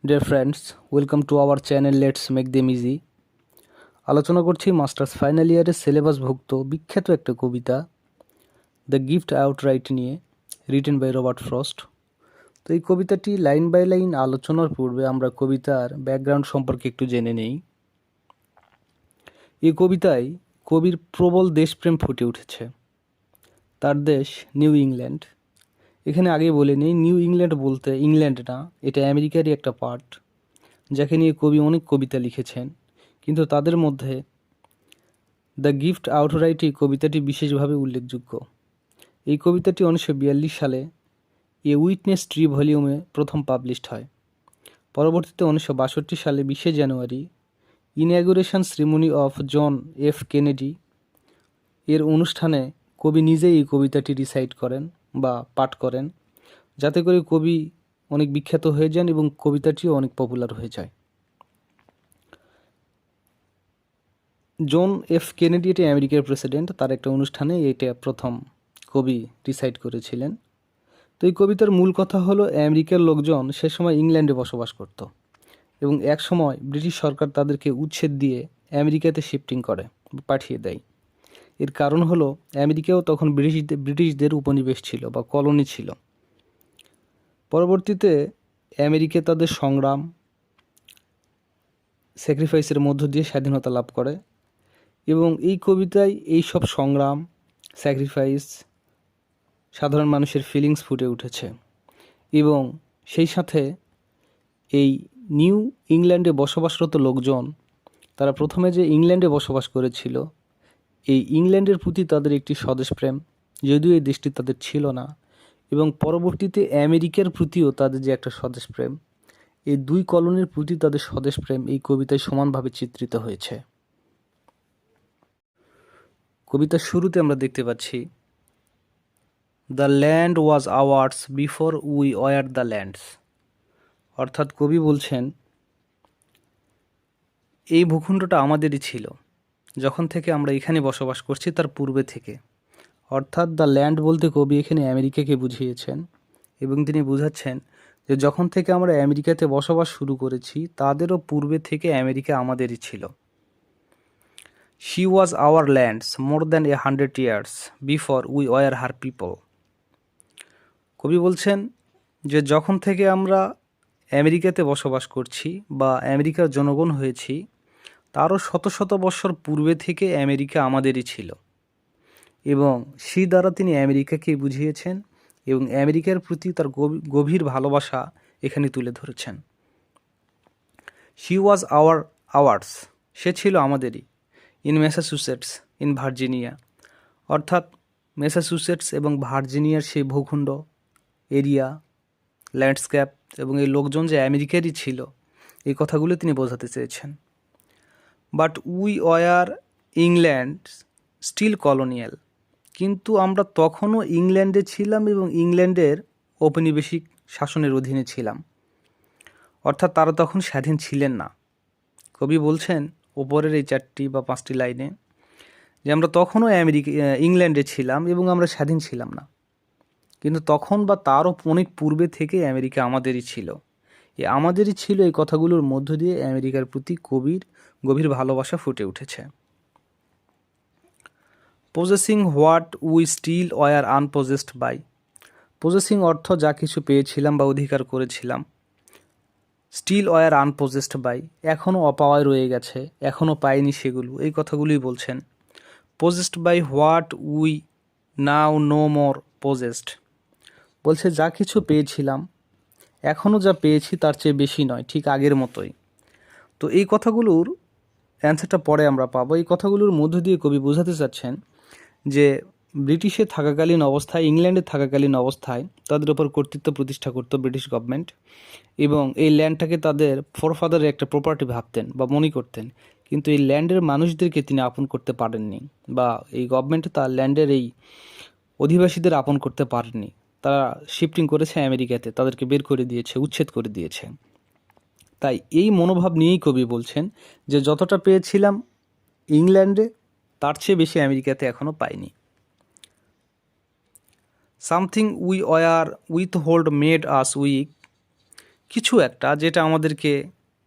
Dear friends, welcome to our channel let's make them easy. আলোচনা করছি masters final ইয়ারের সিলেবাসভুক্ত বিখ্যাত একটা কবিতা দ্য গিফট আউটরাইট নিয়ে, রিটেন বাই রবার্ট ফ্রস্ট। তো এই কবিতাটি লাইন বাই লাইন আলোচনার পূর্বে আমরা কবিতার ব্যাকগ্রাউন্ড সম্পর্কে একটু জেনে নেই। এই কবিতায় কবির প্রবল দেশপ্রেম ফুটে উঠেছে। তার দেশ নিউ ইংল্যান্ড। এখানে আগে বলে নিই, নিউ ইংল্যান্ড বলতে ইংল্যান্ড না, এটা আমেরিকারই একটা পার্ট, যাকে নিয়ে কবি অনেক কবিতা লিখেছেন। কিন্তু তাদের মধ্যে দ্য গিফট আউটরাইট এই কবিতাটি বিশেষভাবে উল্লেখযোগ্য। এই কবিতাটি 1942 সালে এ উইটনেস ট্রি ভলিউমে প্রথম পাবলিশড হয়। পরবর্তীতে 1962 সালে 20 জানুয়ারি inauguration ceremony of John F Kennedy এর অনুষ্ঠানে কবি নিজেই এই কবিতাটি রিসাইট করেন বা পাঠ করেন, যাতে করে কবি অনেক বিখ্যাত হয়ে যান এবং কবিতাটিও অনেক পপুলার হয়ে যায়। জন এফ কেনেডি এটি আমেরিকার প্রেসিডেন্ট, তার একটা অনুষ্ঠানে এটা প্রথম কবি রিসাইট করেছিলেন। তো এই কবিতার মূল কথা হলো, আমেরিকার লোকজন সে সময় ইংল্যান্ডে বসবাস করত এবং এক সময় ব্রিটিশ সরকার তাদেরকে উচ্ছেদ দিয়ে আমেরিকাতে শিফটিং করে, পাঠিয়ে দেয়। এর কারণ হলো আমেরিকাও তখন ব্রিটিশদের উপনিবেশ ছিল বা কলোনি ছিল। পরবর্তীতে আমেরিকা তাদের সংগ্রাম স্যাক্রিফাইসের মধ্য দিয়ে স্বাধীনতা লাভ করে এবং এই কবিতায় এই সব সংগ্রাম, স্যাক্রিফাইস, সাধারণ মানুষের ফিলিংস ফুটে উঠেছে। এবং সেই সাথে এই নিউ ইংল্যান্ডে বসবাসরত লোকজন, তারা প্রথমে যে ইংল্যান্ডে বসবাস করেছিল, এই ইংল্যান্ডের প্রতি তাদের একটি স্বদেশপ্রেম, যদিও এই দেশটি তাদের ছিল না, এবং পরবর্তীতে আমেরিকার প্রতিও তাদের যে একটা স্বদেশপ্রেম, এই দুই কলোনির প্রতি তাদের স্বদেশপ্রেম এই কবিতায় সমানভাবে চিত্রিত হয়েছে। কবিতার শুরুতে আমরা দেখতে পাচ্ছি, the land was hours before we were the lands. অর্থাৎ কবি বলছেন, এই ভূখণ্ডটা আমাদেরই ছিল যখন থেকে আমরা এখানে বসবাস করছি, তার পূর্বে থেকে। অর্থাৎ দ্য ল্যান্ড বলতে কবি এখানে আমেরিকাকে বুঝিয়েছেন এবং তিনি বুঝাচ্ছেন যে যখন থেকে আমরা আমেরিকাতে বসবাস শুরু করেছি, তাদেরও পূর্বে থেকে আমেরিকা আমাদেরই ছিল। She was our lands more than 100 years before we were her people. কবি বলছেন যে যখন থেকে আমরা আমেরিকাতে বসবাস করছি বা আমেরিকার জনগণ হয়েছি, তারও শত শত বৎসর পূর্বে থেকে আমেরিকা আমাদেরই ছিল। এবং সেই দ্বারা তিনি আমেরিকাকে বুঝিয়েছেন এবং আমেরিকার প্রতি তার গভীর ভালোবাসা এখানে তুলে ধরেছেন। শি ওয়াজ আওয়ার্স, সে ছিল আমাদেরই, ইন ম্যাসাচুসেটস, ইন ভার্জিনিয়া। অর্থাৎ ম্যাসাচুসেটস এবং ভার্জিনিয়ার সেই ভূখণ্ড, এরিয়া, ল্যান্ডস্কেপ এবং এই লোকজন যে আমেরিকারই ছিল, এই কথাগুলো তিনি বোঝাতে চেয়েছেন। But we were England still colonial, কিন্তু আমরা তখনও ইংল্যান্ডে ছিলাম এবং ইংল্যান্ডের ঔপনিবেশিক শাসনের অধীনে ছিলাম। অর্থাৎ তারা তখন স্বাধীন ছিলেন না। কবি বলছেন ওপরের এই 4টি বা 5টি লাইনে যে আমরা তখনও ইংল্যান্ডে ছিলাম এবং আমরা স্বাধীন ছিলাম না, কিন্তু তখন বা তারও অনেক পূর্বে থেকে আমেরিকা আমাদেরই ছিল। আমাদেরই ছিল এই কথাগুলোর মধ্য দিয়ে আমেরিকার প্রতি কবির গভীর ভালোবাসা ফুটে উঠেছে। Possessing what we still were unpossessed by. Possessing অর্থ যা কিছু পেয়েছিলাম বা অধিকার করেছিলাম, স্টিল ওয়ার আনপজেসড বাই, এখনও অপাওয়ায় রয়ে গেছে, এখনও পাইনি সেগুলো, এই কথাগুলোই বলছেন। Possessed by what we now no more possessed, বলছে যা কিছু পেয়েছিলাম, এখনও যা পেয়েছি তার চেয়ে বেশি নয়, ঠিক আগের মতোই। তো এই কথাগুলোর অ্যান্সারটা পরে আমরা পাবো। এই কথাগুলোর মধ্য দিয়ে কবি বোঝাতে চাচ্ছেন যে ব্রিটিশে থাকাকালীন অবস্থায়, ইংল্যান্ডে থাকাকালীন অবস্থায় তাদের উপর কর্তৃত্ব প্রতিষ্ঠা করত ব্রিটিশ গভর্নমেন্ট এবং এই ল্যান্ডটাকে তাদের ফোরফাদারের একটা প্রপার্টি ভাবতেন বা মনে করতেন। কিন্তু এই ল্যান্ডের মানুষদেরকে তিনি আপন করতে পারেননি, বা এই গভর্নমেন্ট তার ল্যান্ডের এই অধিবাসীদের আপন করতে পারেননি। তারা শিফটিং করেছে আমেরিকাতে, তাদেরকে বের করে দিয়েছে, উচ্ছেদ করে দিয়েছে। তাই এই মনোভাব নিয়েই কবি বলছেন যে যতটা পেয়েছিলাম ইংল্যান্ডে, তার চেয়ে বেশি আমেরিকাতে এখনও পাইনি। Something we were withhold made us weak, কিছু একটা যেটা আমাদেরকে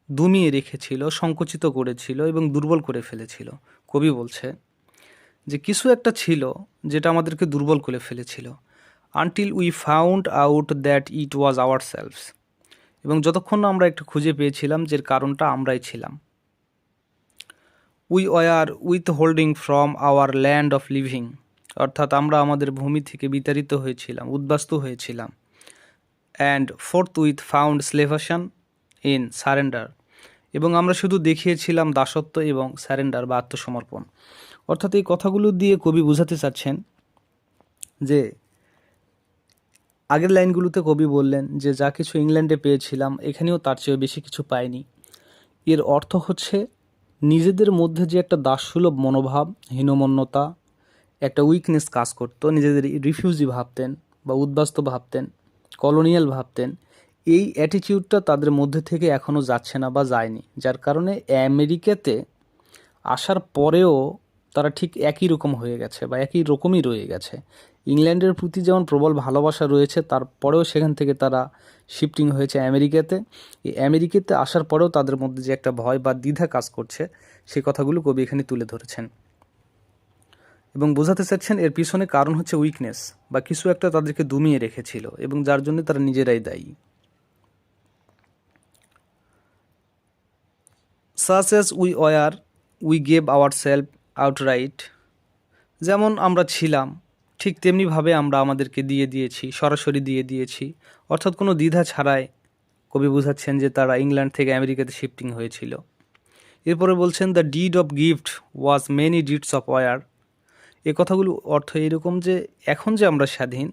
দমিয়ে রেখেছিল, সংকুচিত করেছিল এবং দুর্বল করে ফেলেছিল। কবি বলছে যে কিছু একটা ছিল যেটা আমাদেরকে দুর্বল করে ফেলেছিল, until we found out that it was our selves, এবং যতক্ষণ না আমরা একটু খুঁজে পেয়েছিলাম যে কারণটা আমরাই ছিলাম। We were withholding from our land of living, অর্থাৎ আমরা আমাদের ভূমি থেকে বিতাড়িত হয়েছিলাম, উদ্বাস্তু হয়েছিলাম। And forthwith found salvation in surrender, এবং আমরা শুধু দেখিয়েছিলাম দাসত্ব এবং স্যারেন্ডার বা আত্মসমর্পণ। অর্থাৎ এই কথাগুলো দিয়ে কবি বোঝাতে চাচ্ছেন যে আগের লাইনগুলোতে কবি বললেন যে যা কিছু ইংল্যান্ডে পেয়েছিলাম এখানেও তার চেয়ে বেশি কিছু পাইনি। এর অর্থ হচ্ছে নিজেদের মধ্যে যে একটা দাসসুলভ মনোভাব, হীনমন্যতা, একটা উইকনেস কাজ করতো, নিজেদের রিফিউজি ভাবতেন বা উদ্বাস্তু ভাবতেন, কলোনিয়াল ভাবতেন, এই অ্যাটিটিউডটা তাদের মধ্যে থেকে এখনও যাচ্ছে না বা যায়নি, যার কারণে আমেরিকাতে আসার পরেও তারা ঠিক একই রকম হয়ে গেছে বা একই রকমই রয়ে গেছে। ইংল্যান্ডের প্রতি যেমন প্রবল ভালোবাসা রয়েছে, তারপরেও সেখান থেকে তারা শিফটিং হয়েছে আমেরিকাতে। এই আমেরিকাতে আসার পরেও তাদের মধ্যে যে একটা ভয় বা দ্বিধা কাজ করছে, সেই কথাগুলো কবি এখানে তুলে ধরেছেন এবং বোঝাতে চাচ্ছেন এর পিছনে কারণ হচ্ছে উইকনেস বা কিছু একটা তাদেরকে দমিয়ে রেখেছিল এবং যার জন্য তারা নিজেরাই দায়ী। Such as we were we gave our self outright, যেমন আমরা ছিলাম ঠিক তেমনিভাবে আমরা আমাদেরকে দিয়ে দিয়েছি, সরাসরি দিয়ে দিয়েছি, অর্থাৎ কোনো দ্বিধা ছাড়াই কবি বোঝাচ্ছেন যে তারা ইংল্যান্ড থেকে আমেরিকাতে শিফটিং হয়েছিল। এরপরে বলছেন the deed of gift was many deeds of war. এ কথাগুলো অর্থ এরকম যে এখন যে আমরা স্বাধীন,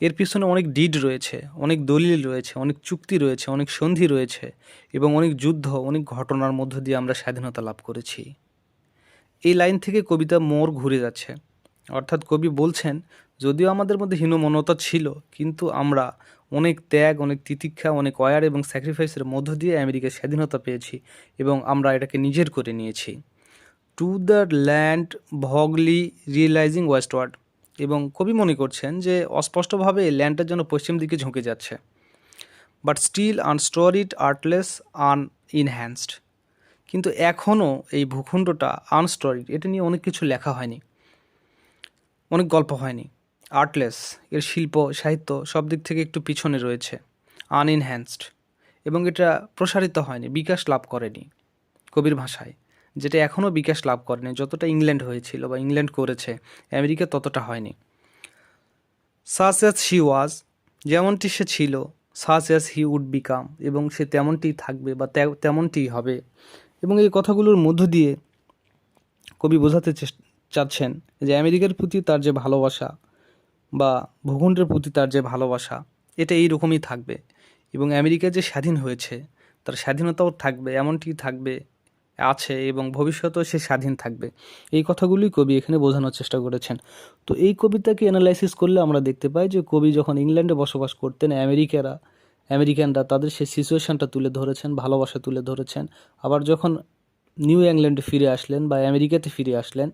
এর পিছনে অনেক ডিড রয়েছে, অনেক দলিল রয়েছে, অনেক চুক্তি রয়েছে, অনেক সন্ধি রয়েছে এবং অনেক যুদ্ধ, অনেক ঘটনার মধ্য দিয়ে আমরা স্বাধীনতা লাভ করেছি। এই লাইন থেকে কবিতা মোড় ঘুরে যাচ্ছে, অর্থাৎ কবি বলছেন যদিও আমাদের মধ্যে হীনমন্যতা ছিল, কিন্তু আমরা অনেক ত্যাগ, অনেক তিতিক্ষা, অনেক ওয়ার এবং স্যাক্রিফাইসের মধ্য দিয়ে আমেরিকার স্বাধীনতা পেয়েছি এবং আমরা এটাকে নিজের করে নিয়েছি। To the land Bhogali realising ওয়েস্টওয়ার্ড, এবং কবি মনে করছেন যে অস্পষ্টভাবে এই ল্যান্ডটা যেন পশ্চিম দিকে ঝুঁকে যাচ্ছে। বাট স্টিল আনস্টোরিড, আর্টলেস, আনইনহ্যান্সড, কিন্তু এখনও এই ভূখণ্ডটা আনস্টোরিড, এটা নিয়ে অনেক কিছু লেখা হয়নি, অনেক গল্প হয়নি। আর্টলেস, এর শিল্প সাহিত্য সব দিক থেকে একটু পিছনে রয়েছে। আনইনহ্যান্সড, এবং এটা প্রসারিত হয়নি, বিকাশ লাভ করেনি কবির ভাষায়, যেটা এখনও বিকাশ লাভ করেনি। যতটা ইংল্যান্ড হয়েছিল বা ইংল্যান্ড করেছে, আমেরিকা ততটা হয়নি। সাচ অ্যাজ শি ওয়াজ, যেমনটি সে ছিল, such as he would become, এবং সে তেমনটিই থাকবে বা তেমনটিই হবে। এবং এই কথাগুলোর মধ্য দিয়ে কবি বোঝাতে চাচ্ছেন যে আমেরিকার প্রতি তার যে ভালোবাসা বা ভূখণ্ডের প্রতি তার যে ভালোবাসা, এটা এই রকমই থাকবে এবং আমেরিকা যে স্বাধীন হয়েছে তার স্বাধীনতাও থাকবে, এমনটি থাকবে, আছে এবং ভবিষ্যতেও সে স্বাধীন থাকবে। এই কথাগুলোই কবি এখানে বোঝানোর চেষ্টা করেছেন। তো এই কবিতাকে অ্যানালাইসিস করলে আমরা দেখতে পাই যে কবি যখন ইংল্যান্ডে বসবাস করতেন, আমেরিকানরা তাদের সেই সিচুয়েশনটা তুলে ধরেছেন, ভালোবাসা তুলে ধরেছেন। আবার যখন নিউ ইংল্যান্ডে ফিরে আসলেন বা আমেরিকাতে ফিরে আসলেন,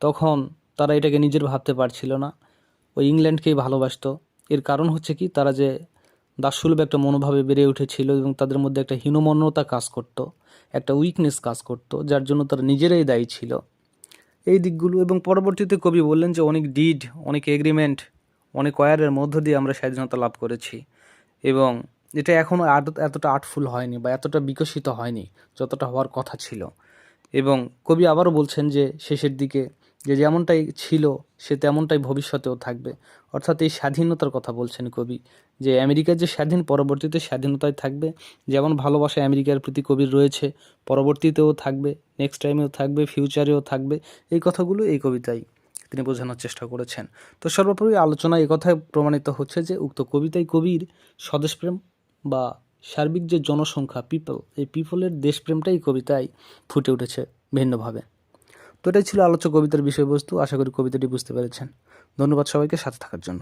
তখন তারা এটাকে নিজের ভাবতে পারছিল না, ওই ইংল্যান্ডকেই ভালোবাসতো। এর কারণ হচ্ছে কি, তারা যে দাসসুলভ একটা মনোভাবে বেড়ে উঠেছিল এবং তাদের মধ্যে একটা হীনমন্যতা কাজ করত, একটা উইকনেস কাজ করত, যার জন্য তারা নিজেরাই দায়ী ছিল। এই দিকগুলো, এবং পরবর্তীতে কবি বললেন যে অনেক ডিড, অনেক এগ্রিমেন্ট, অনেক ওয়ারের মধ্য দিয়ে আমরা স্বাধীনতা লাভ করেছি এবং এটা এখনও এতটা আর্টফুল হয়নি বা এতটা বিকশিত হয়নি যতটা হওয়ার কথা ছিল। এবং কবি আবারও বলছেন যে শেষের দিকে যে যেমনটাই ছিল সে তেমনটাই ভবিষ্যতেও থাকবে। অর্থাৎ এই স্বাধীনতার কথা বলছেন কবি, যে আমেরিকার যে স্বাধীন, পরবর্তীতে স্বাধীনতায় থাকবে। যেমন ভালোবাসা আমেরিকার প্রতি কবির রয়েছে, পরবর্তীতেও থাকবে, নেক্সট টাইমেও থাকবে, ফিউচারেও থাকবে। এই কথাগুলো এই কবিতায় তিনি বোঝানোর চেষ্টা করেছেন। তো সর্বোপরি আলোচনা কথায় প্রমাণিত হচ্ছে যে উক্ত কবিতায় কবির স্বদেশপ্রেম বা সার্বিক যে জনসংখ্যা, এই পিপলের দেশপ্রেমটাই কবিতায় ফুটে উঠেছে ভিন্নভাবে। তো এটাই ছিল আলোচ্য কবিতার বিষয়বস্তু। আশা করি কবিতাটি বুঝতে পেরেছেন। ধন্যবাদ সবাইকে সাথে থাকার জন্য।